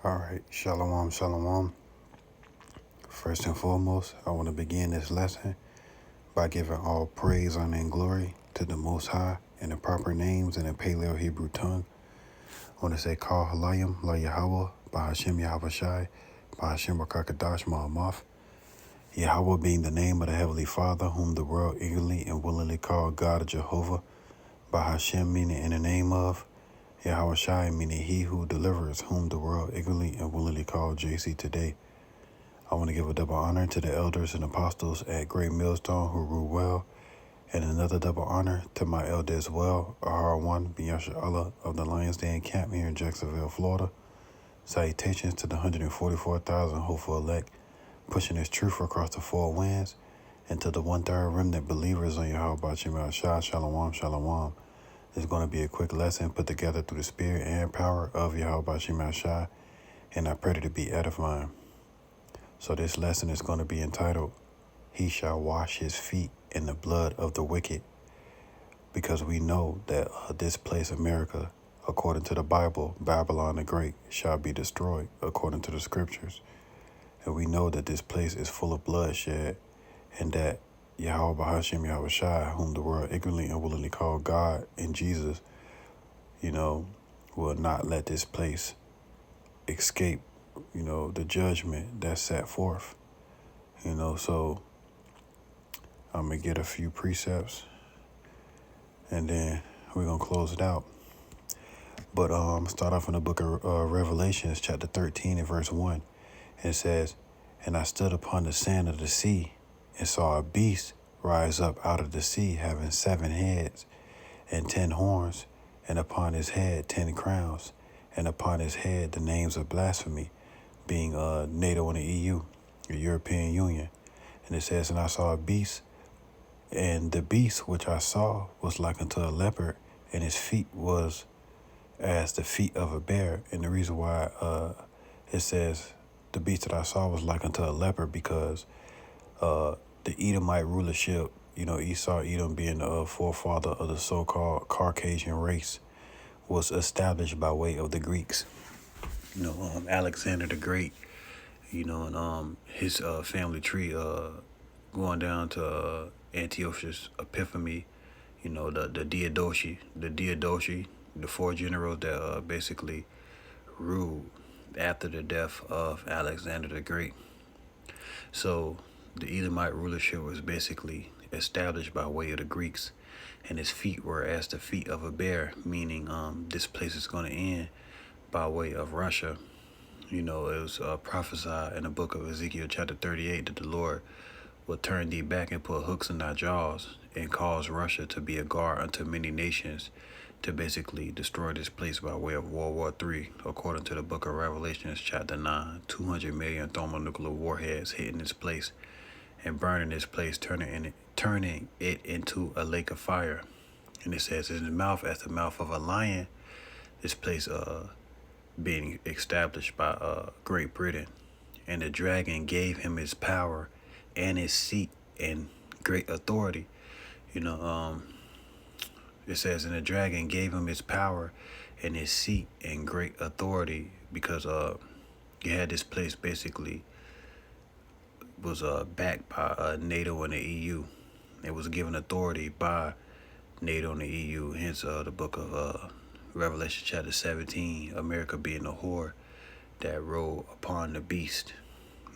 All right, shalom, shalom. First and foremost, I want to begin this lesson by giving all praise, honor, and glory to the Most High in the proper names in the Paleo Hebrew tongue. I want to say, Kal Halayim, La Yahweh, Bahashem Yahweh Shai, Bahashem Rakakadash Ma'amath. Yahweh being the name of the Heavenly Father, whom the world eagerly and willingly call God Jehovah. Bahashem meaning in the name of. Yahweh Shai meaning he who delivers, whom the world eagerly and willingly call JC today. I want to give a double honor to the elders and apostles at Great Millstone who rule well, and another double honor to my elder as well, Ahar1 Biyasha Allah of the Lions Den camp here in Jacksonville, Florida. Salutations to the 144,000 hopeful elect, pushing this truth across the four winds, and to the one-third remnant believers on Yahweh Bashim Shah, Shalom, Shalom. This is going to be a quick lesson put together through the spirit and power of Yahweh Bashim Shah, and I pray to be edifying. So this lesson is going to be entitled, He Shall Wash His Feet in the Blood of the Wicked, because we know that this place, America, according to the Bible, Babylon the Great, shall be destroyed, according to the scriptures. And we know that this place is full of bloodshed, and that Yahweh Bahashim Yahweh Shai, whom the world ignorantly and willingly call God and Jesus, will not let this place escape, the judgment that's set forth. So I'm going to get a few precepts and then we're going to close it out. But start off in the book of Revelations, chapter 13 and verse 1. It says, And I stood upon the sand of the sea and saw a beast rise up out of the sea, having 7 heads and 10 horns, and upon his head 10 crowns, and upon his head the names of blasphemy, being NATO and the EU, the European Union. And it says, And I saw a beast, and the beast which I saw was like unto a leopard, and his feet was as the feet of a bear. And the reason why it says the beast that I saw was like unto a leopard, because the Edomite rulership, Esau, Edom being the forefather of the so-called Caucasian race, was established by way of the Greeks. Alexander the Great, and his family tree going down to Antiochus Epiphanes, the Diadochi, the 4 generals that basically ruled after the death of Alexander the Great. So the Edomite rulership was basically established by way of the Greeks, and his feet were as the feet of a bear, meaning this place is going to end by way of Russia. It was prophesied in the book of Ezekiel chapter 38 that the Lord will turn thee back and put hooks in thy jaws and cause Russia to be a guard unto many nations, to basically destroy this place by way of World War III, according to the book of Revelations chapter 9. 200 million thermonuclear warheads hitting this place and burning this place, turning it into a lake of fire. And it says, in the mouth as the mouth of a lion, this place being established by Great Britain. And the dragon gave him his power and his seat and great authority. It says, and the dragon gave him his power and his seat and great authority, because you had this place basically was backed by NATO and the EU. It was given authority by NATO and the EU, hence the book of Revelation chapter 17, America being the whore that rode upon the beast.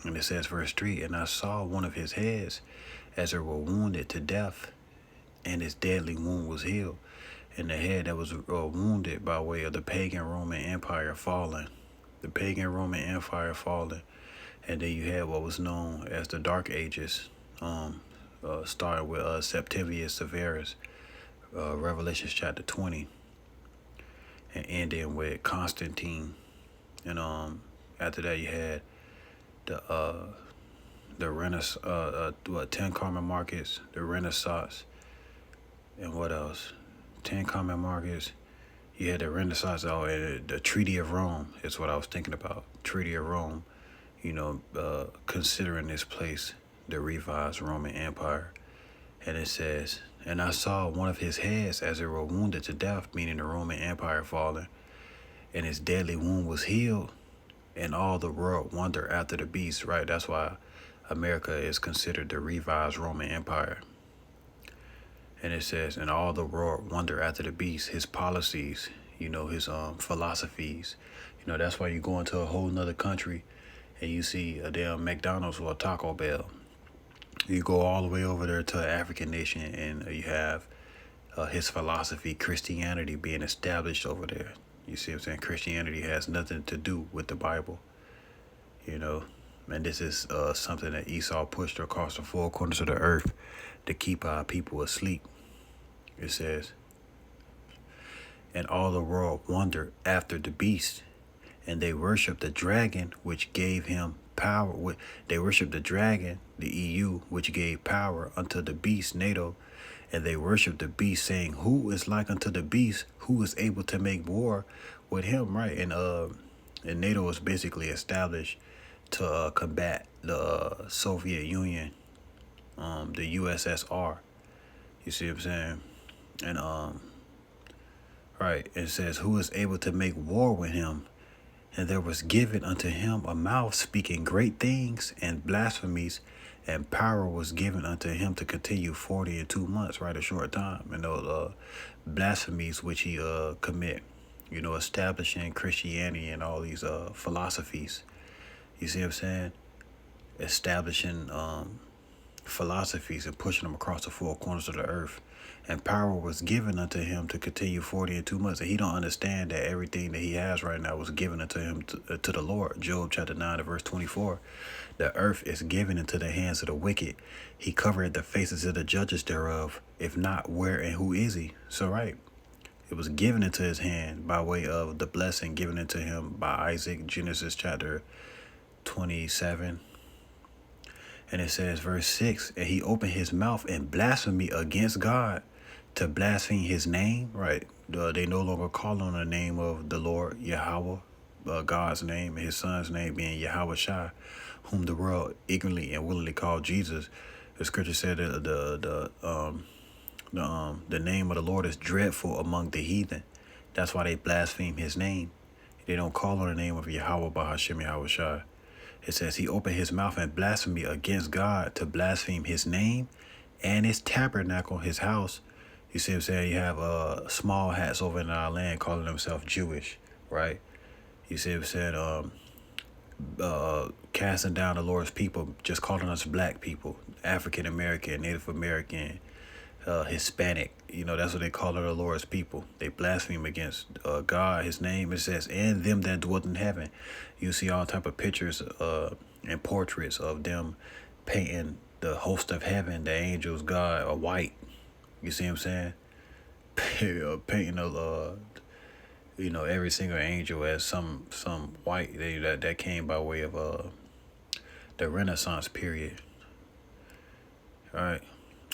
And it says, verse 3, And I saw one of his heads as it were wounded to death, and his deadly wound was healed. And the head that was wounded by way of the pagan Roman Empire falling. The pagan Roman Empire falling. And then you had what was known as the Dark Ages, starting with Septimius Severus, Revelation chapter 20, and ending with Constantine. And after that you had the Renaissance, 10 common markets, the Renaissance, and what else? 10 common markets. You had the Renaissance, and the Treaty of Rome is what I was thinking about. Treaty of Rome, considering this place the revised Roman Empire. And it says, And I saw one of his heads as it were wounded to death, meaning the Roman Empire falling, and his deadly wound was healed. and all the world wonder after the beast, right? That's why America is considered the revised Roman Empire. And it says, and all the world wonder after the beast, his policies, his philosophies. That's why you go into a whole nother country and you see a damn McDonald's or a Taco Bell. You go all the way over there to an African nation and you have his philosophy, Christianity, being established over there. You see what I'm saying? Christianity has nothing to do with the Bible, And this is something that Esau pushed across the four corners of the earth to keep our people asleep. It says, and all the world wondered after the beast, and they worshiped the dragon, which gave him power. They worshiped the dragon, the EU, which gave power unto the beast, NATO. And they worshiped the beast, saying, who is like unto the beast, who is able to make war with him, right? And NATO was basically established to combat the Soviet Union, the USSR. You see what I'm saying? And right, it says, who is able to make war with him? And there was given unto him a mouth speaking great things and blasphemies, and power was given unto him to continue 42 months, right, a short time. And those blasphemies which he commit, establishing Christianity and all these philosophies. You see what I'm saying? Establishing philosophies and pushing them across the four corners of the earth. And power was given unto him to continue 42 months. And he don't understand that everything that he has right now was given unto him to the Lord. Job chapter 9 verse 24. The earth is given into the hands of the wicked. He covered the faces of the judges thereof. If not, where and who is he? So right. It was given into his hand by way of the blessing given into him by Isaac, Genesis chapter 27. And it says, verse 6, and he opened his mouth and blasphemed against God, to blaspheme his name, right? They no longer call on the name of the Lord, Yahweh, God's name, and his son's name being Yahweh Shai, whom the world ignorantly and willingly called Jesus. The scripture said that the name of the Lord is dreadful among the heathen. That's why they blaspheme his name. They don't call on the name of Yahweh Bahashem Yahweh Shai. It says he opened his mouth and blasphemed against God, to blaspheme his name and his tabernacle, his house. You see what I'm saying? You have small hats over in our land calling themselves Jewish, right? You see what I'm saying? Casting down the Lord's people, just calling us black people, African American, Native American, Hispanic. That's what they call the Lord's people. They blaspheme against God, his name. It says, and them that dwelt in heaven. You see all type of pictures and portraits of them painting the host of heaven, the angels, God, are white. You see what I'm saying? Painting every single angel as some white. That came by way of the Renaissance period. All right.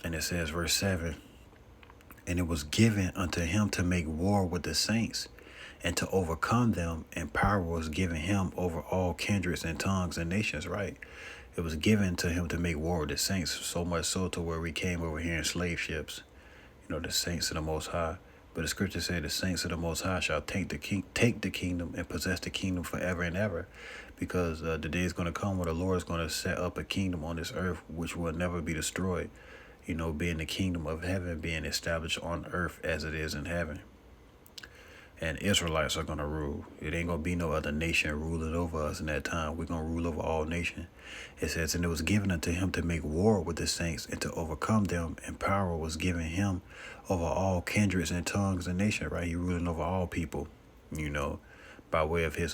And it says, verse 7, and it was given unto him to make war with the saints, and to overcome them, and power was given him over all kindreds and tongues and nations, right? It was given to him to make war with the saints, so much so to where we came over here in slave ships, the saints of the Most High. But the scripture said the saints of the Most High shall take the kingdom and possess the kingdom forever and ever, because the day is going to come where the Lord is going to set up a kingdom on this earth which will never be destroyed. Being the kingdom of heaven being established on earth as it is in heaven. And Israelites are going to rule. It ain't going to be no other nation ruling over us in that time. We're going to rule over all nations. It says, and it was given unto him to make war with the saints and to overcome them, and power was given him over all kindreds and tongues and nations, right? He ruling over all people, by way of his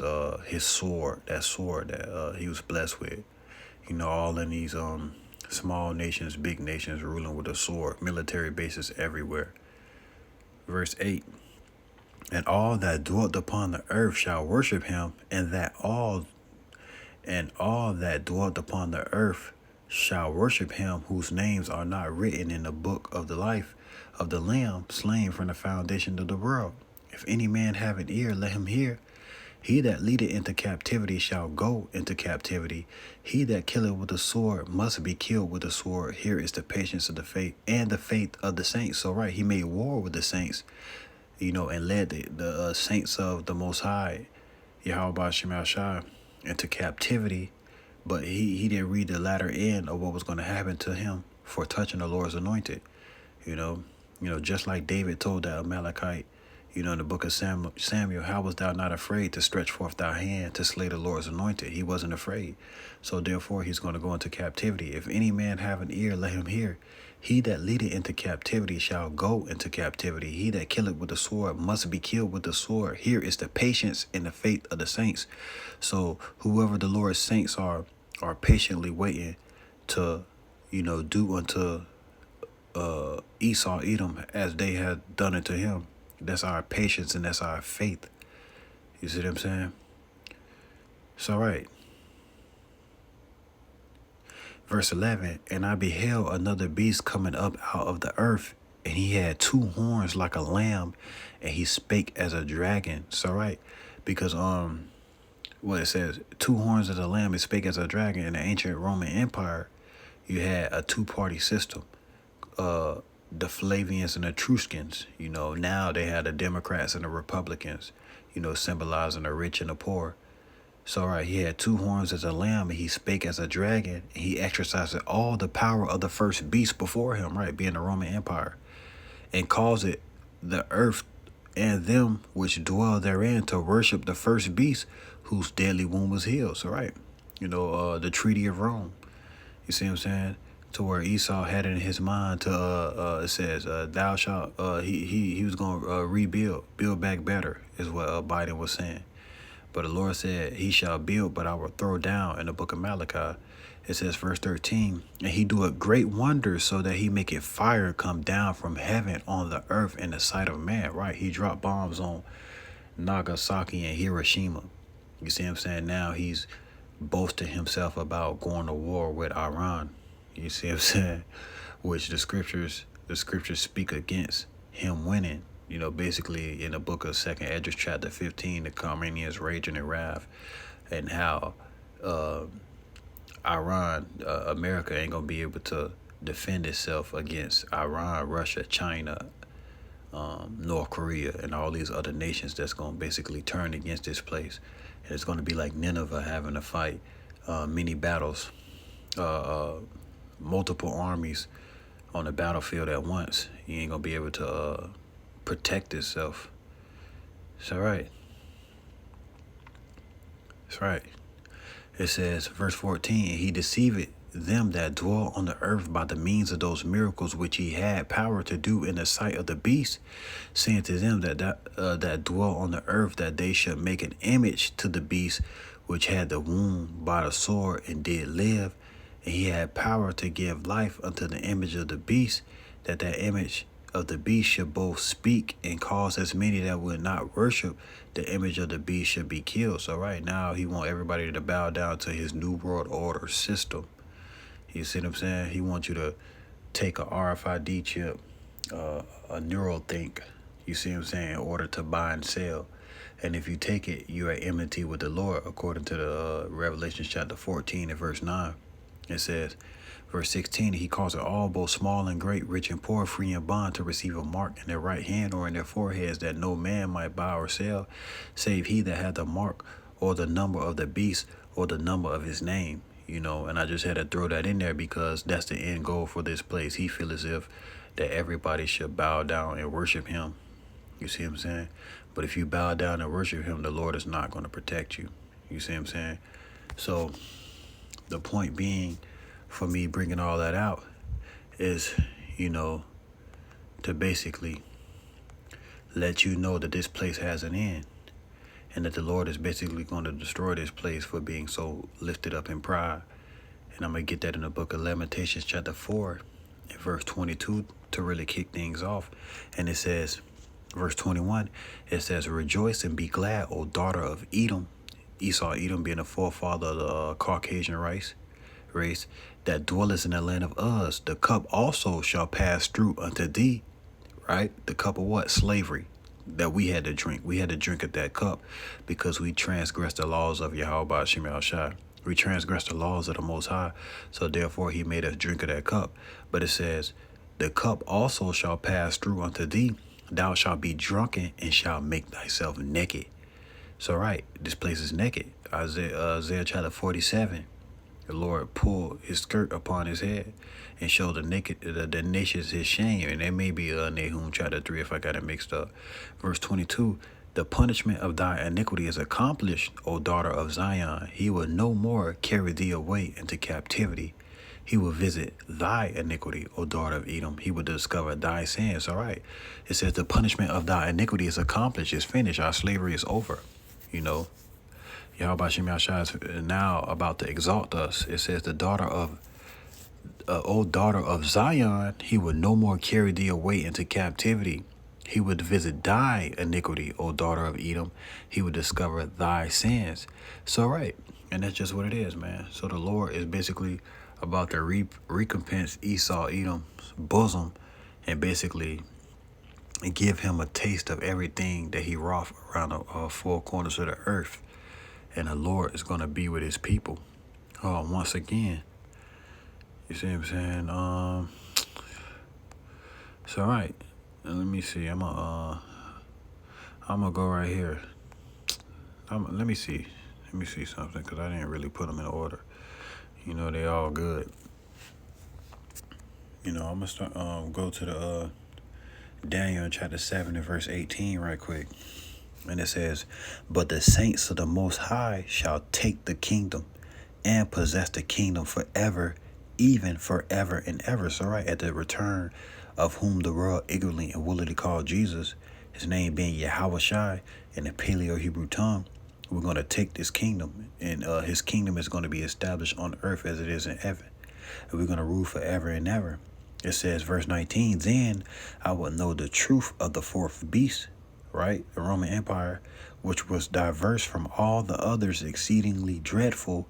sword, that sword that he was blessed with. All in these small nations, big nations ruling with a sword, military bases everywhere. Verse 8, and all that dwelt upon the earth shall worship him, and all that dwelt upon the earth shall worship him, whose names are not written in the book of the life of the Lamb slain from the foundation of the world. If any man have an ear, let him hear. He that leadeth into captivity shall go into captivity. He that killeth with the sword must be killed with the sword. Here is the patience of the faith and the faith of the saints. So right, he made war with the saints, and led the saints of the Most High, Yahweh Shai, into captivity, but he didn't read the latter end of what was going to happen to him for touching the Lord's anointed. You know, just like David told that Amalekite, in the book of Samuel, how was thou not afraid to stretch forth thy hand to slay the Lord's anointed? He wasn't afraid. So therefore, he's going to go into captivity. If any man have an ear, let him hear. He that leadeth into captivity shall go into captivity. He that killeth with the sword must be killed with the sword. Here is the patience and the faith of the saints. So whoever the Lord's saints are patiently waiting to, do unto Esau, Edom, as they had done it to him. That's our patience and that's our faith. You see what I'm saying? It's all right. Verse 11, and I beheld another beast coming up out of the earth, and he had 2 horns like a lamb, and he spake as a dragon. It's all right. Because what it says, 2 horns as a lamb, it spake as a dragon. In the ancient Roman Empire, you had a 2-party system. The Flavians and Etruscans, now they had the Democrats and the Republicans, symbolizing the rich and the poor. So, right, he had 2 horns as a lamb, and he spake as a dragon, and he exercised all the power of the first beast before him, right, being the Roman Empire, and caused it, the earth and them which dwell therein, to worship the first beast, whose deadly wound was healed. So, right, the Treaty of Rome, you see what I'm saying? To where Esau had it in his mind to, it says, thou shalt, he was going to build back better, is what Biden was saying. But the Lord said, he shall build, but I will throw down. In the book of Malachi, it says, verse 13, and he doeth great wonders, so that he maketh fire come down from heaven on the earth in the sight of man. Right? He dropped bombs on Nagasaki and Hiroshima. You see what I'm saying? Now he's boasting himself about going to war with Iran. You see what I'm saying? Which the scriptures speak against him winning. Basically in the book of 2nd Esdras chapter 15, the Carmenians raging in wrath, and how Iran, America ain't going to be able to defend itself against Iran, Russia, China, North Korea, and all these other nations that's going to basically turn against this place. And it's going to be like Nineveh having to fight many battles, multiple armies on the battlefield at once. You ain't going to be able to protect itself. It's all right. It's right. It says, verse 14, he deceived them that dwell on the earth by the means of those miracles which he had power to do in the sight of the beast, saying to them that dwell on the earth, that they should make an image to the beast which had the wound by the sword and did live. And he had power to give life unto the image of the beast, that image of the beast should both speak and cause as many that would not worship the image of the beast should be killed. So right now he want everybody to bow down to his new world order system. You see what I'm saying? He wants you to take a RFID chip, a Neuralink, you see what I'm saying, in order to buy and sell. And if you take it, you are at enmity with the Lord, according to the Revelation chapter 14 and verse 9. It says, verse 16, he causeth all, both small and great, rich and poor, free and bond, to receive a mark in their right hand or in their foreheads, that no man might buy or sell, save he that had the mark or the number of the beast or the number of his name. And I just had to throw that in there because that's the end goal for this place. He feels as if that everybody should bow down and worship him. You see what I'm saying? But if you bow down and worship him, the Lord is not going to protect you. You see what I'm saying? So the point being, for me bringing all that out is, to basically let you know that this place has an end, and that the Lord is basically going to destroy this place for being so lifted up in pride. And I'm going to get that in the book of Lamentations chapter 4 and verse 22 to really kick things off. And it says, verse 21, it says, rejoice and be glad, O daughter of Edom. Esau, Edom being the forefather of the Caucasian race, that dwelleth in the land of Uz. The cup also shall pass through unto thee. Right? The cup of what? Slavery that we had to drink. We had to drink at that cup because we transgressed the laws of Yahweh Shemel Shai. We transgressed the laws of the Most High. So therefore he made us drink of that cup. But it says, the cup also shall pass through unto thee. Thou shalt be drunken and shalt make thyself naked. So right, this place is naked. Isaiah chapter 47. The Lord pulled his skirt upon his head and showed the nations his shame. And that may be Nahum chapter 3 if I got it mixed up. Verse 22, the punishment of thy iniquity is accomplished, O daughter of Zion. He will no more carry thee away into captivity. He will visit thy iniquity, O daughter of Edom. He will discover thy sins. All right. It says the punishment of thy iniquity is accomplished. It's finished. Our slavery is over. You know, Yahweh Shem Yahshua is now about to exalt us. It says, O daughter of Zion, he would no more carry thee away into captivity. He would visit thy iniquity, O daughter of Edom. He would discover thy sins. So, right. And that's just what it is, man. So the Lord is basically about to recompense Esau, Edom's bosom, and basically give him a taste of everything that he wrought around the four corners of the earth. And the Lord is going to be with his people. Once again. You see what I'm saying? It's all right. Let me see. I'm gonna go right here. Let me see something, because I didn't really put them in order. You know, they all good. You know, I'm gonna start go to the Daniel chapter 7 and verse 18 right quick. And it says, but the saints of the Most High shall take the kingdom and possess the kingdom forever, even forever and ever. So right at the return of whom the world eagerly and willingly called Jesus, his name being Yahweh Shai in the Paleo-Hebrew tongue, we're going to take this kingdom, and his kingdom is going to be established on earth as it is in heaven. And we're going to rule forever and ever. It says, verse 19, then I will know the truth of the fourth beast, right? The Roman Empire, which was diverse from all the others, exceeding dreadful,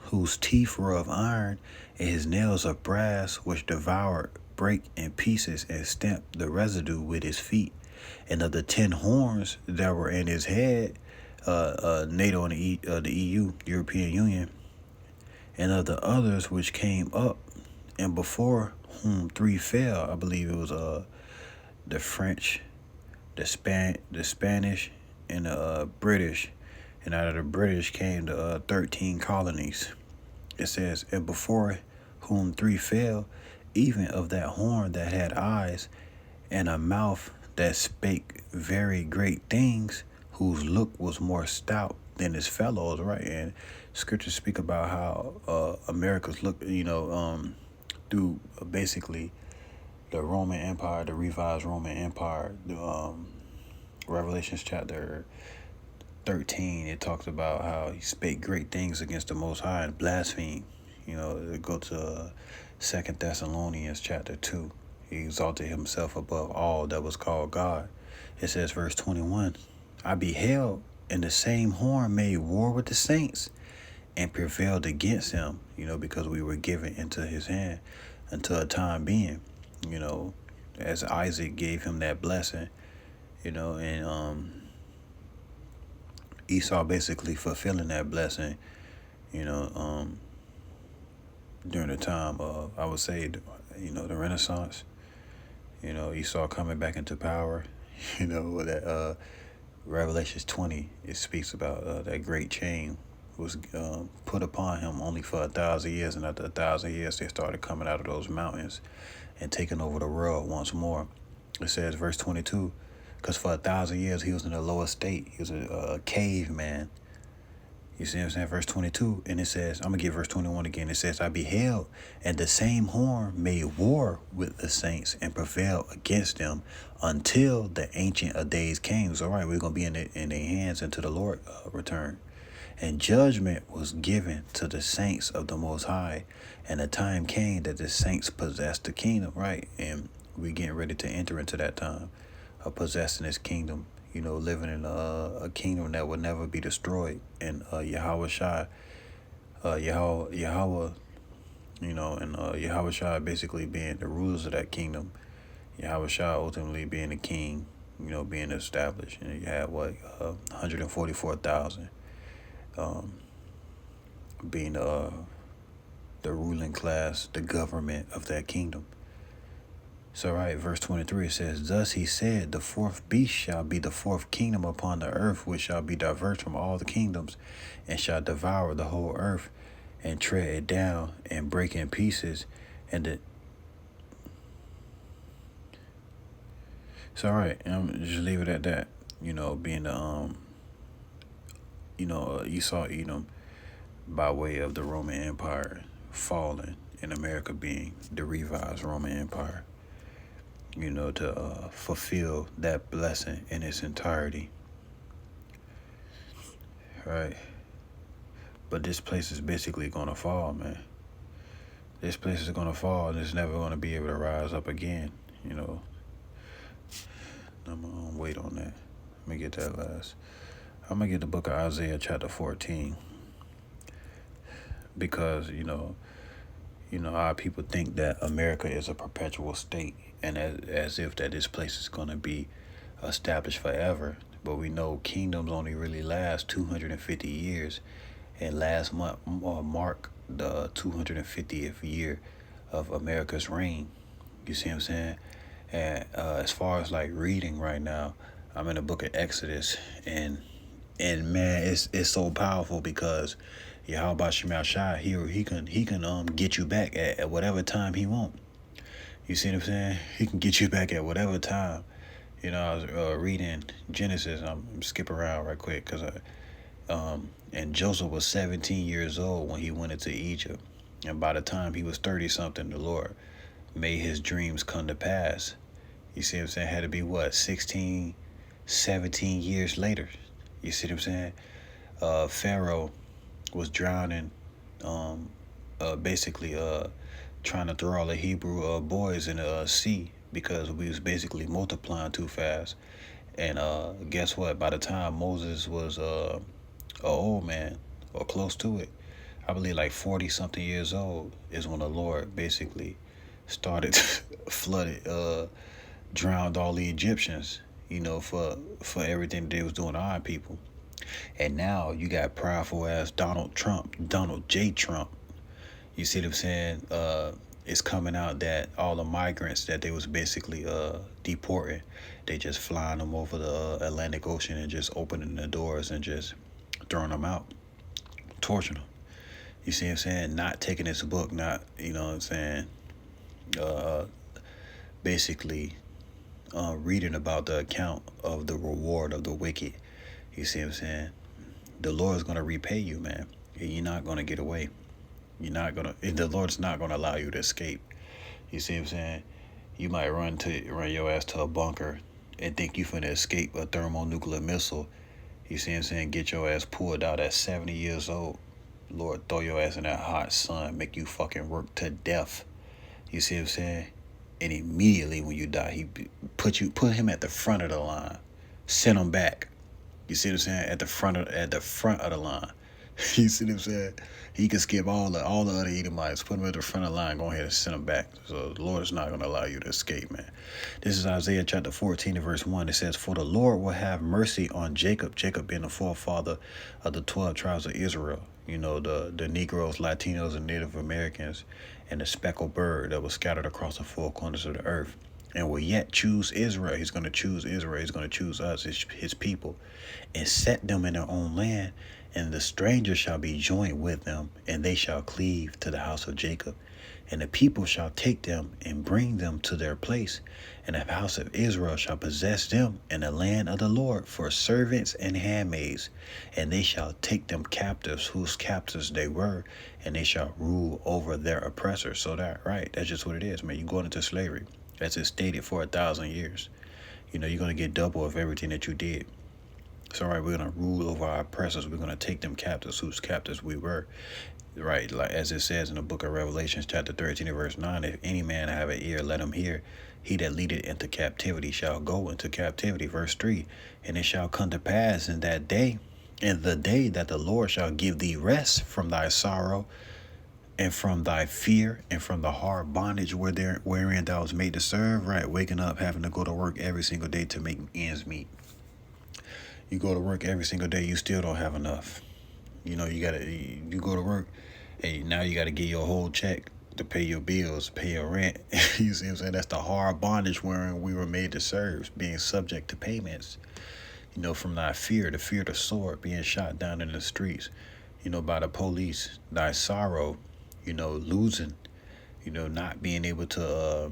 whose teeth were of iron, and his nails of brass, which devoured, break in pieces, and stamped the residue with his feet. And of the 10 horns that were in his head, NATO and the EU, European Union, and of the others which came up, and before whom 3 fell, I believe it was the French, the Spanish, and the British. And out of the British came the 13 colonies. It says, and before whom 3 fell, even of that horn that had eyes, and a mouth that spake very great things, whose look was more stout than his fellows, right? And scriptures speak about how America's look, through basically the Roman Empire, the revised Roman Empire, Revelations chapter 13, it talks about how he spake great things against the Most High and blasphemed. You know, go to 2 Thessalonians chapter 2. He exalted himself above all that was called God. It says, verse 21, I beheld, and the same horn made war with the saints and prevailed against him, because we were given into his hand until a time being, as Isaac gave him that blessing, and Esau basically fulfilling that blessing, during the time of, I would say, the Renaissance, Esau coming back into power, that Revelations 20, it speaks about that great chain was put upon him only for 1,000 years, and after 1,000 years, they started coming out of those mountains and taking over the world once more. It says, verse 22, because for 1,000 years, he was in a lower state. He was a caveman. You see what I'm saying? Verse 22, and it says, I'm going to get verse 21 again. It says, I beheld, and the same horn made war with the saints and prevailed against them until the Ancient of Days came. So, all right, we're going to be in their hands until the Lord return. And judgment was given to the saints of the Most High. And the time came that the saints possessed the kingdom, right? And we're getting ready to enter into that time of possessing this kingdom, living in a kingdom that will never be destroyed. And Yahweh Shai, Yahweh, and Yahweh Shai basically being the rulers of that kingdom. Yahweh Shai ultimately being the king, being established. And you have 144,000 being the ruling class, the government of that kingdom. So, right, verse 23, it says, Thus he said, the fourth beast shall be the fourth kingdom upon the earth, which shall be diverse from all the kingdoms, and shall devour the whole earth, and tread it down, and break in pieces. And the So, all right, just leave it at that. Being the Esau, Edom, by way of the Roman Empire falling, and America being the revised Roman Empire. To fulfill that blessing in its entirety. Right. But this place is basically going to fall, man. This place is going to fall, and it's never going to be able to rise up again. I'm going to wait on that. Let me get that last. I'm going to get the book of Isaiah chapter 14. Because, our people think that America is a perpetual state, and as if that this place is going to be established forever. But we know kingdoms only really last 250 years, and last month mark the 250th year of America's reign. You see what I'm saying? And as far as like reading right now, I'm in the book of Exodus, and man, it's so powerful because Yahweh Shemel Shai, he can get you back at whatever time he want. You see what I'm saying? He can get you back at whatever time. I was reading Genesis. I'm skipping around right quick because and Joseph was 17 years old when he went into Egypt, and by the time he was 30 something, the Lord made his dreams come to pass. You see what I'm saying? Had to be what, 16, 17 years later. You see what I'm saying? Pharaoh was drowning, basically trying to throw all the Hebrew boys in the sea because we was basically multiplying too fast. And guess what? By the time Moses was an old man or close to it, I believe like 40 something years old, is when the Lord basically started flooded, drowned all the Egyptians, for everything they was doing to our people. And now you got prideful ass Donald J. Trump. You see what I'm saying? It's coming out that all the migrants that they was basically deporting, they just flying them over the Atlantic Ocean and just opening the doors and just throwing them out, torturing them. You see what I'm saying? Not taking this book, not, basically reading about the account of the reward of the wicked. You see what I'm saying? The Lord's going to repay you, man. You're not going to get away. The Lord's not going to allow you to escape. You see what I'm saying? You might run your ass to a bunker and think you finna escape a thermonuclear missile. You see what I'm saying? Get your ass pulled out at 70 years old. Lord, throw your ass in that hot sun, make you fucking work to death. You see what I'm saying? And immediately when you die, he put him at the front of the line. Send him back. You see what I'm saying? At the front of the line. You see what I'm saying? He can skip all the other Edomites, put them at the front of the line, go ahead and send them back. So the Lord is not going to allow you to escape, man. This is Isaiah chapter 14 and verse 1. It says, For the Lord will have mercy on Jacob, Jacob being the forefather of the 12 tribes of Israel. The Negroes, Latinos, and Native Americans, and the speckled bird that was scattered across the four corners of the earth. And will yet choose Israel. He's going to choose Israel. He's going to choose us, his people, and set them in their own land. And the stranger shall be joined with them, and they shall cleave to the house of Jacob. And the people shall take them and bring them to their place. And the house of Israel shall possess them in the land of the Lord for servants and handmaids. And they shall take them captives, whose captives they were, and they shall rule over their oppressors. So that's just what it is, man. You're going into slavery. As it's stated for 1,000 years. You're going to get double of everything that you did. So, right, we're going to rule over our oppressors. We're going to take them captives, whose captives we were. Right, like as it says in the book of Revelation, chapter 13 and verse 9, if any man have an ear, let him hear. He that leadeth into captivity shall go into captivity. Verse 3, and it shall come to pass in that day, in the day that the Lord shall give thee rest from thy sorrow, and from thy fear, and from the hard bondage wherein thou was made to serve. Right, waking up, having to go to work every single day to make ends meet. You go to work every single day, you still don't have enough. You go to work, and now you got to get your whole check to pay your bills, pay your rent. You see what I'm saying? That's the hard bondage wherein we were made to serve, being subject to payments. From thy fear, the fear of the sword, being shot down in the streets, by the police, thy sorrow, losing, not being able to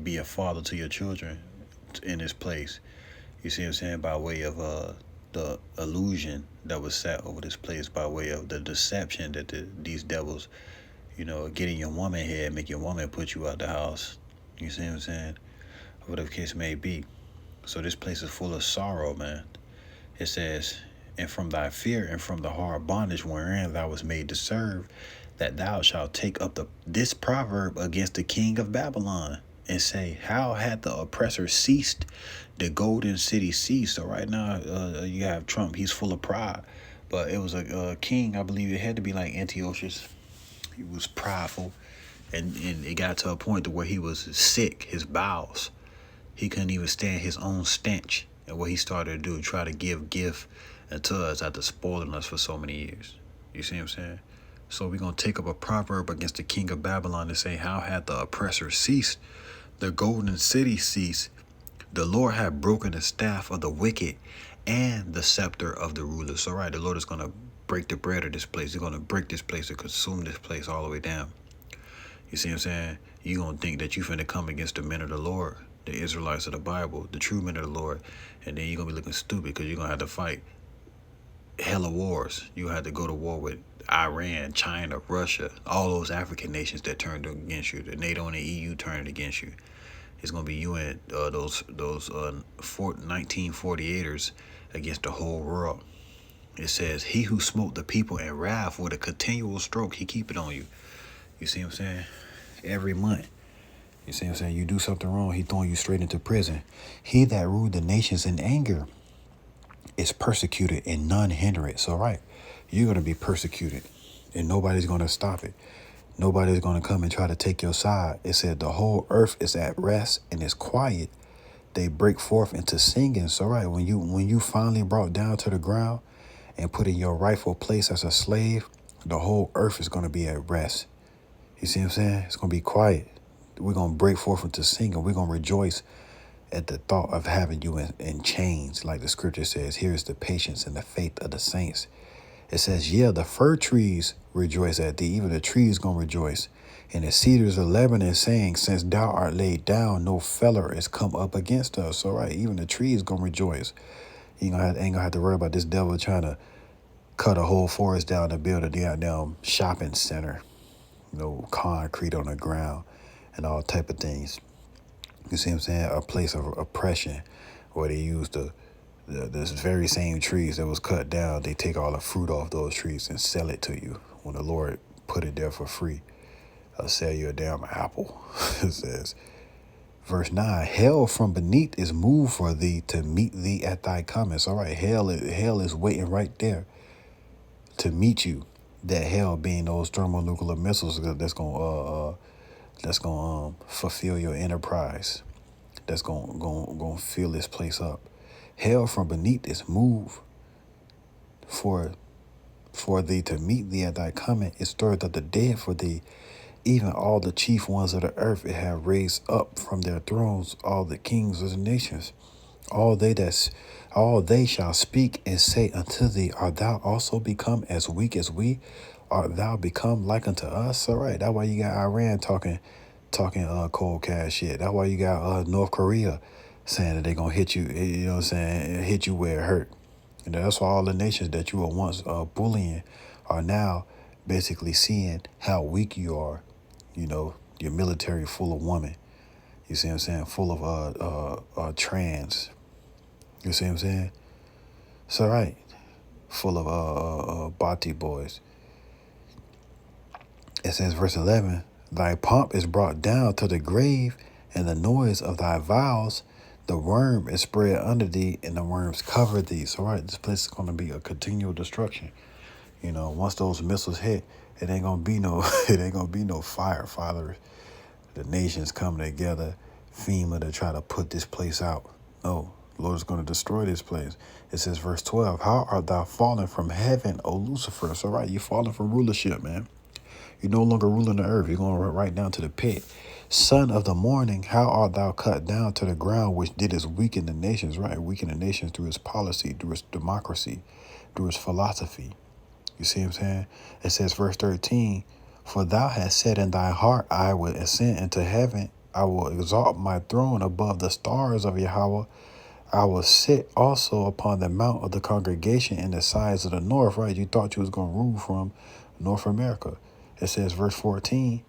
be a father to your children in this place. You see what I'm saying? By way of the illusion that was set over this place, by way of the deception that these devils, get in your woman head, make your woman put you out the house. You see what I'm saying? Whatever the case may be. So this place is full of sorrow, man. It says, and from thy fear and from the hard bondage wherein thou was made to serve, that thou shalt take up this proverb against the king of Babylon, and say, how had the oppressor ceased, the golden city ceased. So right now, you have Trump. He's full of pride. But it was a king, I believe it had to be like Antiochus. He was prideful. And it got to a point to where he was sick, his bowels. He couldn't even stand his own stench. And what he started to do, try to give gift to us after spoiling us for so many years. You see what I'm saying? So we're going to take up a proverb against the king of Babylon and say, how had the oppressor ceased? The golden city ceased. The Lord had broken the staff of the wicked and the scepter of the rulers. So right, the Lord is going to break the bread of this place. He's going to break this place and consume this place all the way down. You see what I'm saying? You're going to think that you finna come against the men of the Lord, the Israelites of the Bible, the true men of the Lord, and then you're going to be looking stupid because you're going to have to fight hella wars. You have to go to war with Iran, China, Russia, all those African nations that turned against you. The NATO and the EU turned against you. It's going to be you and those 1948ers against the whole world. It says, he who smote the people in wrath with a continual stroke, he keep it on you. You see what I'm saying? Every month. You see what I'm saying? You do something wrong, he throwing you straight into prison. He that ruled the nations in anger is persecuted and none hinder it. So right, you're going to be persecuted and nobody's going to stop it. Nobody's going to come and try to take your side. It said the whole earth is at rest and is quiet. They break forth into singing. So right, when you finally brought down to the ground and put in your rightful place as a slave, the whole earth is going to be at rest. You see what I'm saying? It's going to be quiet. We're going to break forth into singing. We're going to rejoice at the thought of having you in chains. Like the scripture says, here's the patience and the faith of the saints. It says, yeah, the fir trees rejoice at thee. Even the trees going to rejoice. And the cedars of Lebanon saying, since thou art laid down, no feller is come up against us. So right, even the trees going to rejoice. You ain't going to have to worry about this devil trying to cut a whole forest down to build a damn shopping center. Concrete on the ground and all type of things. You see what I'm saying? A place of oppression where they use this very same trees that was cut down. They take all the fruit off those trees and sell it to you when the Lord put it there for free. I'll sell you a damn apple. It says, verse 9, hell from beneath is moved for thee to meet thee at thy coming. All right, hell is waiting right there to meet you. That hell being those thermonuclear missiles that's gonna fulfill your enterprise. That's gonna fill this place up. Hell from beneath is moved for thee to meet thee at thy coming. It stirred up the dead for thee. Even all the chief ones of the earth it have raised up from their thrones, all the kings of the nations. All they shall speak and say unto thee, art thou also become as weak as we? Art thou become like unto us? All right, that's why you got Iran talking cold cash shit. That's why you got North Korea saying that they're gonna hit you, you know what I'm saying, hit you where it hurt. That's why all the nations that you were once bullying are now basically seeing how weak you are. Your military full of women. You see what I'm saying? Full of trans. You see what I'm saying? It's all right. Full of Bati boys. It says, verse 11, thy pomp is brought down to the grave, and the noise of thy vows, the worm is spread under thee, and the worms cover thee. So, right, this place is going to be a continual destruction. Once those missiles hit, it ain't going to be no firefighters. The nations coming together, FEMA, to try to put this place out. No. Lord is going to destroy this place. It says, verse 12, how art thou fallen from heaven, O Lucifer? So right, you fallen from rulership, man. You're no longer ruling the earth. You're going right down to the pit. Son of the morning, how art thou cut down to the ground, which didst weaken the nations, right? Weaken the nations through its policy, through its democracy, through its philosophy. You see what I'm saying? It says, verse 13, for thou hast said in thy heart, I will ascend into heaven. I will exalt my throne above the stars of Yahweh. I will sit also upon the mount of the congregation in the sides of the north, right? You thought you was going to rule from North America. It says, verse 14,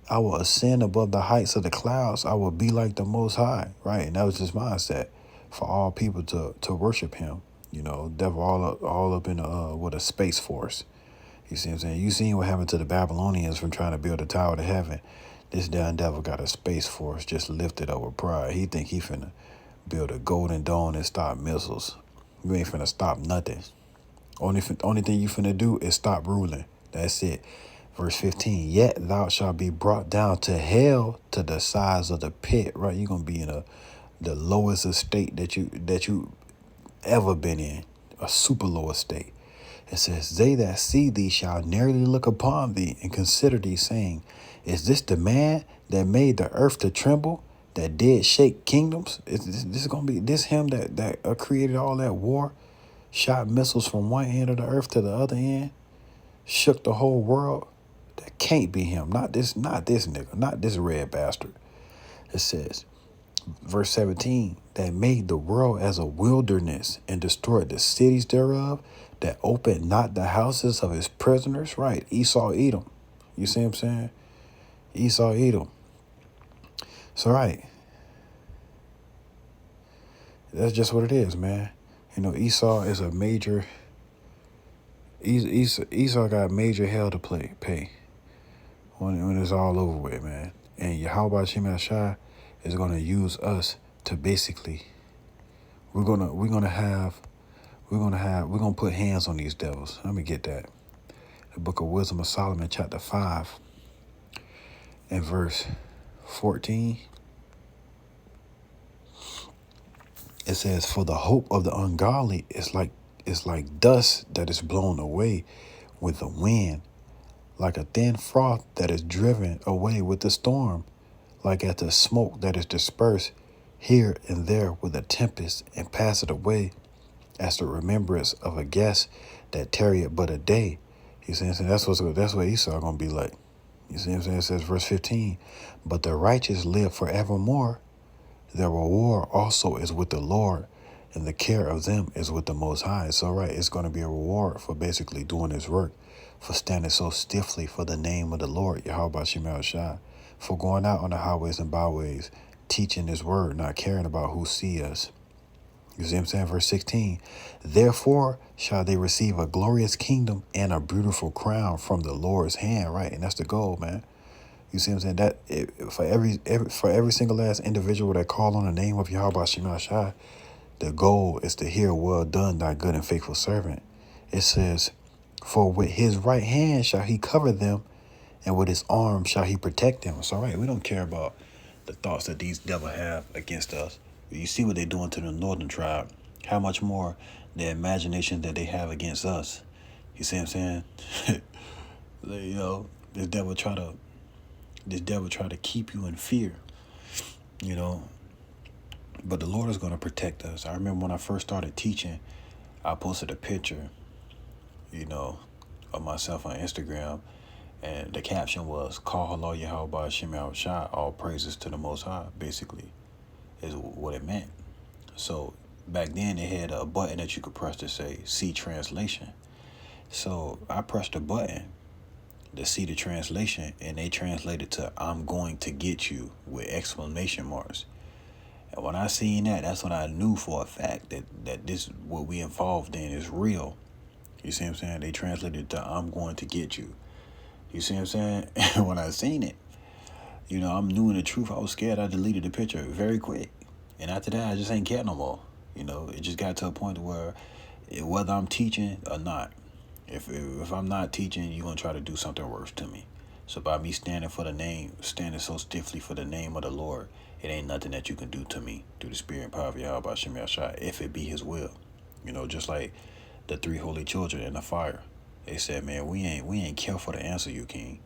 I will ascend above the heights of the clouds. I will be like the Most High, right? And that was his mindset for all people to worship him. You know, devil all up in with a space force. You see what I'm saying? You seen what happened to the Babylonians from trying to build a tower to heaven. This damn devil got a space force just lifted up with pride. He think he finna build a golden dome and stop missiles. You ain't finna stop nothing. Only thing you finna do is stop ruling. That's it. Verse 15, yet thou shalt be brought down to hell, to the sides of the pit, right? You're gonna be in the lowest estate that you ever been in, a super low estate. It says, they that see thee shall narrowly look upon thee and consider thee, saying, is this the man that made the earth to tremble, that did shake kingdoms? Is this gonna be this him that created all that war, shot missiles from one end of the earth to the other end, shook the whole world? That can't be him. Not this nigga, not this red bastard. It says, verse 17, that made the world as a wilderness and destroyed the cities thereof, that opened not the houses of his prisoners. Right, Esau, Edom. You see what I'm saying? Esau, Edom. So right, that's just what it is, man. You know, Esau is a major. Esau got major hell to pay when it's all over with, man. And Yahweh Shem Shai is gonna use us to basically. We're gonna put hands on these devils. Let me get that. The Book of Wisdom of Solomon, chapter 5, and verse 14. It says, for the hope of the ungodly is like dust that is blown away with the wind, like a thin froth that is driven away with the storm, like at the smoke that is dispersed here and there with a tempest, and passeth away as the remembrance of a guest that tarrieth but a day. You see what I'm saying? That's what Esau gonna be like. You see what I'm saying? It says, verse 15, but the righteous live forevermore. Their reward also is with the Lord, and the care of them is with the Most High. So, right, it's going to be a reward for basically doing his work, for standing so stiffly for the name of the Lord, Yahweh Shem Shai, for going out on the highways and byways, teaching his word, not caring about who see us. You see what I'm saying? Verse 16, therefore shall they receive a glorious kingdom and a beautiful crown from the Lord's hand, right? And that's the goal, man. You see what I'm saying? For every single last individual that call on the name of Yahweh Shem Shai, the goal is to hear, well done, thy good and faithful servant. It says, for with his right hand shall he cover them, and with his arm shall he protect them. It's all right. We don't care about the thoughts that these devils have against us. You see what they're doing to the northern tribe. How much more the imagination that they have against us. You see what I'm saying? You know, this devil try to keep you in fear, you know. But the Lord is going to protect us. I remember when I first started teaching, I posted a picture, you know, of myself on Instagram, and the caption was, call hello Yahweh Shem Shai, all praises to the Most High, basically, is what it meant. So back then they had a button that you could press to say, see translation. So I pressed a button to see the translation, and they translated to, I'm going to get you, with exclamation marks. And when I seen that, that's when I knew for a fact that this, what we involved in, is real. You see what I'm saying? They translated to, I'm going to get you. You see what I'm saying? And when I seen it, you know, I'm new in the truth. I was scared. I deleted the picture very quick. And after that, I just ain't care no more. You know, it just got to a point where whether I'm teaching or not, if I'm not teaching, you're going to try to do something worse to me. So by me standing so stiffly for the name of the Lord, it ain't nothing that you can do to me through the spirit and power of Yahweh Shem Shai, if it be his will. You know, just like the three holy children in the fire. They said, man, we ain't care for the answer, you king.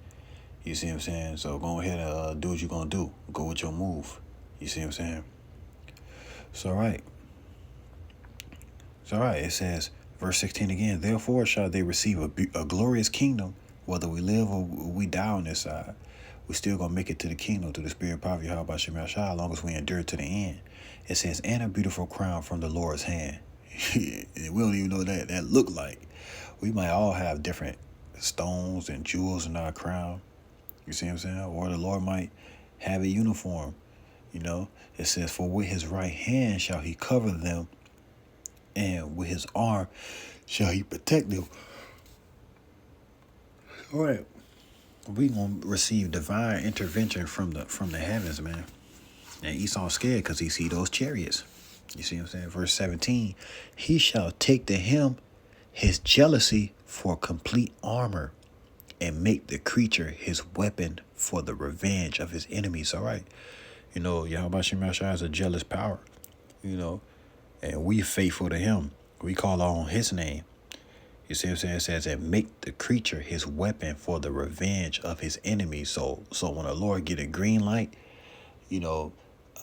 You see what I'm saying? So go ahead and do what you're going to do. Go with your move. You see what I'm saying? So, all right. So, all right. It says, verse 16 again, therefore shall they receive a glorious kingdom, whether we live or we die on this side. We still going to make it to the kingdom through the spirit of poverty, how about Shemel Shah, as long as we endure to the end. It says, and a beautiful crown from the Lord's hand. We don't even know what that look like. We might all have different stones and jewels in our crown. You see what I'm saying? Or the Lord might have a uniform. You know, it says, for with his right hand shall he cover them, and with his arm shall he protect them. All right. We gonna receive divine intervention from the heavens, man. And Esau's scared because he see those chariots. You see what I'm saying? Verse 17, he shall take to him his jealousy for complete armor, and make the creature his weapon for the revenge of his enemies. All right. You know, Yahweh Shemashah is a jealous power, you know, and we faithful to him. We call on his name. You see what I'm saying? It says, and make the creature his weapon for the revenge of his enemies. So when the Lord get a green light, you know,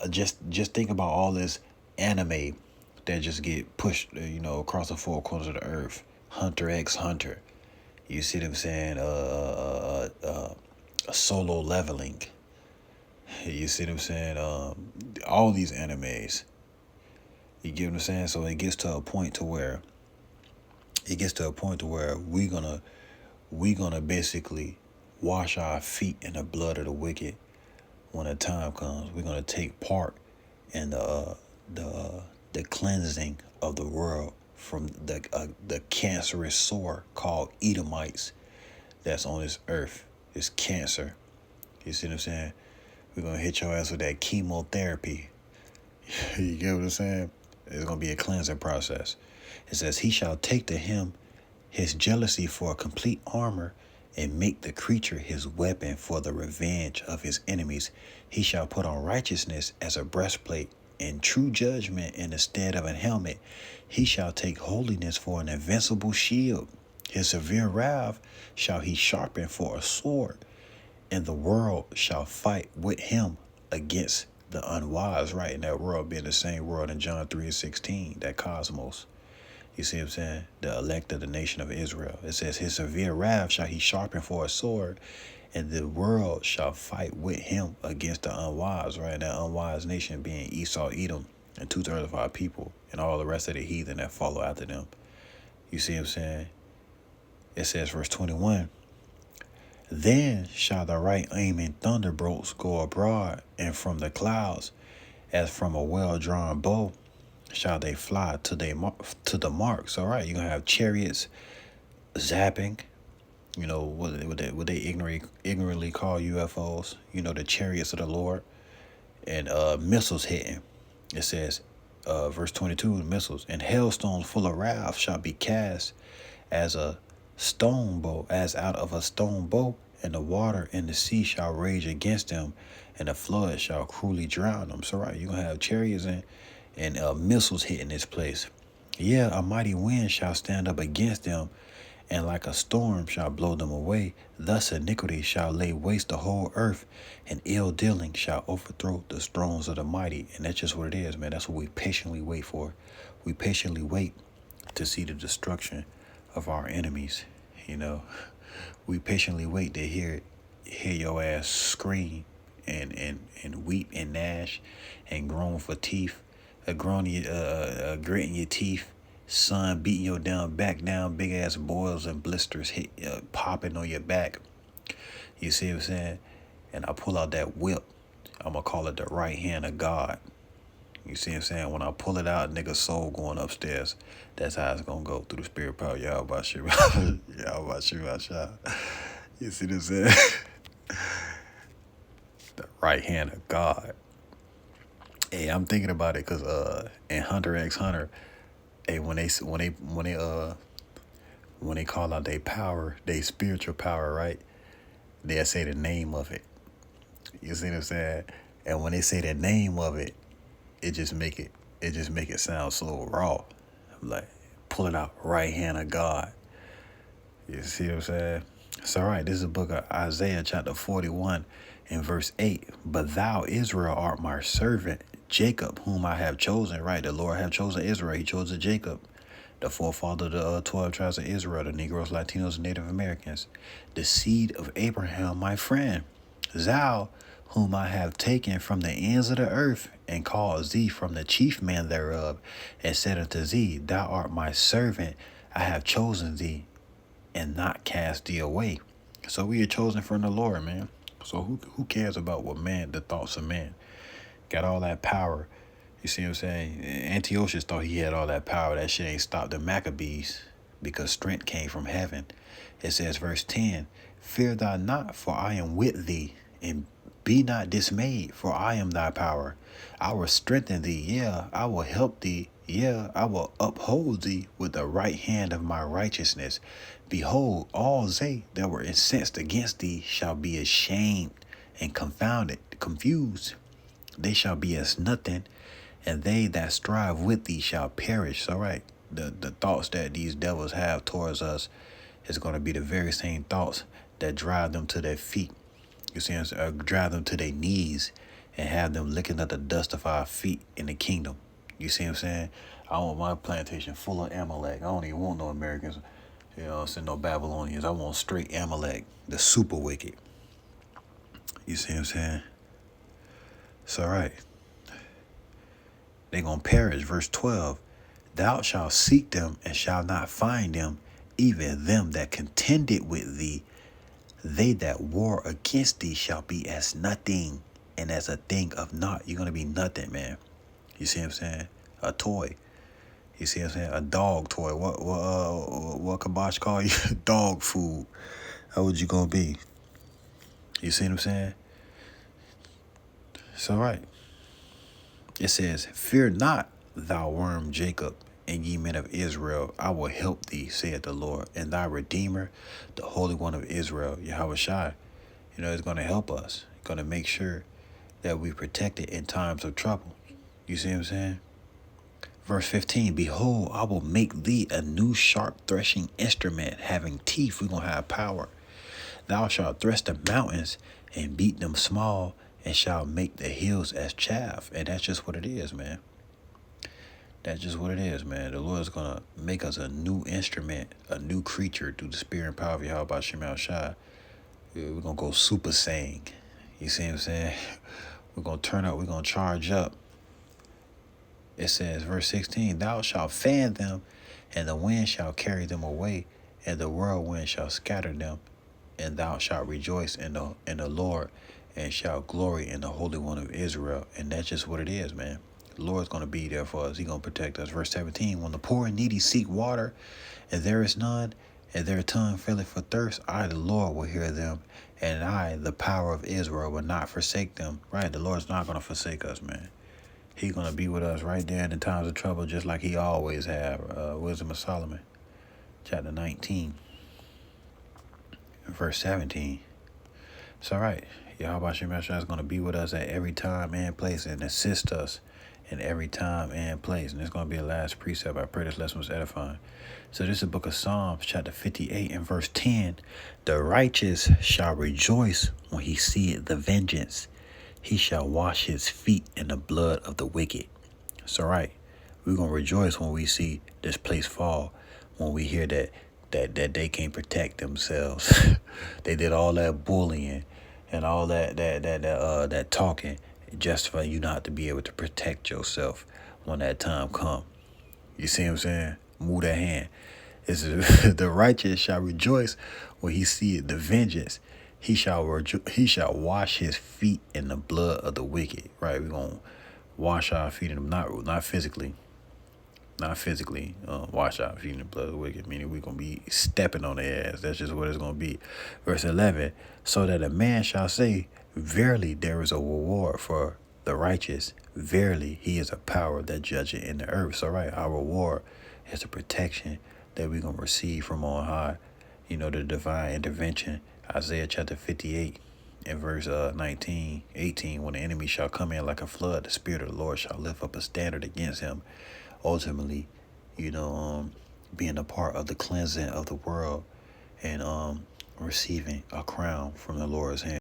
just think about all this anime that just get pushed, you know, across the four corners of the earth. Hunter x Hunter. You see what I'm saying? Solo leveling. You see what I'm saying? All these animes. You get what I'm saying? So it gets to a point to where we're gonna basically wash our feet in the blood of the wicked when the time comes. We're gonna take part in the cleansing of the world from the cancerous sore called Edomites that's on this earth. It's cancer. You see what I'm saying? We're gonna hit your ass with that chemotherapy. You get what I'm saying? It's gonna be a cleansing process. It says, he shall take to him his jealousy for a complete armor, and make the creature his weapon for the revenge of his enemies. He shall put on righteousness as a breastplate, and true judgment in the stead of a helmet. He shall take holiness for an invincible shield. His severe wrath shall he sharpen for a sword, and the world shall fight with him against the unwise. Right, and that world being the same world in John 3:16, that cosmos. You see what I'm saying? The elect of the nation of Israel. It says, his severe wrath shall he sharpen for a sword, and the world shall fight with him against the unwise. Right, that unwise nation being Esau, Edom, and 2/3 of our people, and all the rest of the heathen that follow after them. You see what I'm saying? It says, verse 21, then shall the right aiming thunderbolts go abroad, and from the clouds, as from a well-drawn bow, shall they fly to the marks. All right, you're going to have chariots zapping, you know, what they ignorantly call UFOs, you know, the chariots of the Lord, and missiles hitting. It says, verse 22, missiles, and hailstones full of wrath shall be cast as a stone bow, as out of a stone bow, and the water and the sea shall rage against them, and the flood shall cruelly drown them. So right, you're going to have chariots and missiles hitting this place. Yeah, a mighty wind shall stand up against them, and like a storm shall blow them away. Thus iniquity shall lay waste the whole earth, and ill dealing shall overthrow the thrones of the mighty. And that's just what it is, man. That's what we patiently wait for. We patiently wait to see the destruction of our enemies. You know, we patiently wait to hear your ass scream and weep and gnash and groan for teeth. A gritting your teeth, sun beating your back down, big ass boils and blisters popping on your back. You see what I'm saying? And I pull out that whip. I'm gonna call it the right hand of God. You see what I'm saying? When I pull it out, nigga's soul going upstairs. That's how it's gonna go through the spirit power. Y'all about shit. Y'all about shit. You see what I'm saying? The right hand of God. Hey, I'm thinking about it because in Hunter x Hunter, hey, when they call out their power, their spiritual power, right? They'll say the name of it. You see what I'm saying? And when they say the name of it, it just make it sound so raw. I'm like, pull it out, right hand of God. You see what I'm saying? It's all right. This is the book of Isaiah, chapter 41, and verse 8. But thou, Israel, art my servant, Jacob, whom I have chosen. Right, the Lord have chosen Israel. He chose Jacob, the forefather of the 12 tribes of Israel, the Negroes, Latinos, and Native Americans, the seed of Abraham, my friend. Thou, whom I have taken from the ends of the earth, and called thee from the chief man thereof, and said unto thee, Thou art my servant, I have chosen thee, and not cast thee away. So we are chosen from the Lord, man. So who cares about what man, the thoughts of man? Got all that power. You see what I'm saying? Antiochus thought he had all that power. That shit ain't stopped the Maccabees, because strength came from heaven. It says, verse 10, Fear thou not, for I am with thee, and be not dismayed, for I am thy power. I will strengthen thee, yeah, I will help thee, yeah, I will uphold thee with the right hand of my righteousness. Behold, all they that were incensed against thee shall be ashamed and confounded, confused. They shall be as nothing, and they that strive with thee shall perish. So, right, the thoughts that these devils have towards us is going to be the very same thoughts that drive them to their feet. You see what I'm saying? Drive them to their knees and have them licking at the dust of our feet in the kingdom. You see what I'm saying? I want my plantation full of Amalek. I don't even want no Americans, no Babylonians. I want straight Amalek, the super wicked. You see what I'm saying? It's all right. They're going to perish. Verse 12, Thou shalt seek them and shalt not find them, even them that contended with thee. They that war against thee shall be as nothing, and as a thing of naught. You're going to be nothing, man. You see what I'm saying? A toy. You see what I'm saying? A dog toy. What Kabosh call you? Dog food. How would you going to be? You see what I'm saying? It's all right. It says, Fear not, thou worm Jacob, and ye men of Israel, I will help thee, saith the Lord, and thy Redeemer, the Holy One of Israel, Yahweh Shai. Is going to help us. Going to make sure that we protect it in times of trouble. You see what I'm saying? Verse 15, Behold, I will make thee a new sharp threshing instrument, having teeth. We're going to have power. Thou shalt thresh the mountains and beat them small, and shall make the hills as chaff. And that's just what it is, man. That's just what it is, man. The Lord is going to make us a new instrument, a new creature through the spirit and power of Yahweh Shemel Shai. We're going to go super saiyan. You see what I'm saying? We're going to turn up. We're going to charge up. It says, verse 16, Thou shalt fan them, and the wind shall carry them away, and the whirlwind shall scatter them. And thou shalt rejoice in the Lord, and shalt glory in the Holy One of Israel. And that's just what it is, man. The Lord's going to be there for us. He's going to protect us. Verse 17, When the poor and needy seek water, and there is none, and their tongue faileth for thirst, I, the Lord, will hear them, and I, the power of Israel, will not forsake them. Right? The Lord's not going to forsake us, man. He's going to be with us right there in the times of trouble, just like he always have. Wisdom of Solomon, chapter 19, verse 17. It's all right. Yahweh Shemel Shai is going to be with us at every time and place, and assist us in every time and place. And it's going to be the last precept. I pray this lesson was edifying. So this is the book of Psalms, chapter 58 and verse 10. The righteous shall rejoice when he seeth the vengeance. He shall wash his feet in the blood of the wicked. It's all right. We're going to rejoice when we see this place fall, when we hear that they can't protect themselves. They did all that bullying and all that talking just for you not to be able to protect yourself when that time come. You see what I'm saying? Move that hand. The righteous shall rejoice when he seeth the vengeance. He shall wash his feet in the blood of the wicked. Right? We're gonna wash our feet in them, not physically. Not physically wash our feet in the blood of the wicked, meaning we're going to be stepping on their ass. That's just what it's going to be. Verse 11, So that a man shall say, Verily there is a reward for the righteous. Verily he is a power that judgeth in the earth. So right, our reward is the protection that we're going to receive from on high. The divine intervention. Isaiah chapter 58 and verse 19, 18, When the enemy shall come in like a flood, the Spirit of the Lord shall lift up a standard against him. Ultimately, being a part of the cleansing of the world and receiving a crown from the Lord's hand.